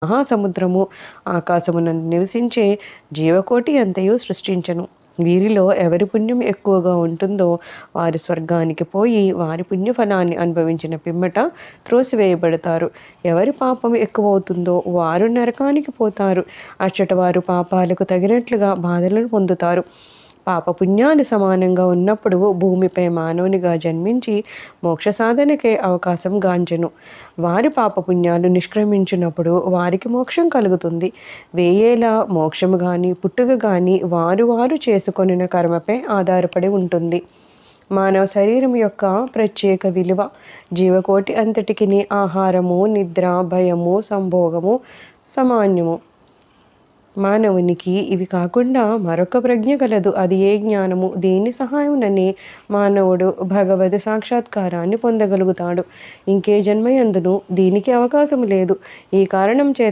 మహాసముద్రము, ఆకాశమునందు నివసించే జీవకోటి అంతయు సృష్టించెను. వీరిలో ఎవరి పుణ్యం ఎక్కువగా ఉంటుందో వారు స్వర్గానికి పోయి వారి పుణ్యఫలాన్ని అనుభవించిన పిమ్మట త్రోసివేయబడతారు. ఎవరి పాపం ఎక్కువవుతుందో వారు నరకానికి పోతారు. అచ్చట వారు పాపాలకు తగినట్లుగా బాధలను పొందుతారు. పాపపుణ్యాలు సమానంగా ఉన్నప్పుడు భూమిపై మానవునిగా జన్మించి మోక్ష సాధనకే అవకాశం గాంచెను. వారి పాపపుణ్యాలు నిష్క్రమించినప్పుడు వారికి మోక్షం కలుగుతుంది. వేయేల మోక్షము గాని పుట్టుక గాని వారు వారు చేసుకొనిన కర్మపై ఆధారపడి ఉంటుంది. మానవ శరీరం యొక్క ప్రత్యేక విలువ. జీవకోటి అంతటికిని ఆహారము, నిద్ర, భయము, సంభోగము సామాన్యము. మానవునికి ఇవి కాకుండా మరొక ప్రజ్ఞ కలదు. అది ఏ జ్ఞానము. దీని సహాయముననే మానవుడు భగవద్ సాక్షాత్కారాన్ని పొందగలుగుతాడు. ఇంకే జన్మయందును దీనికి అవకాశము లేదు. ఈ కారణం చేత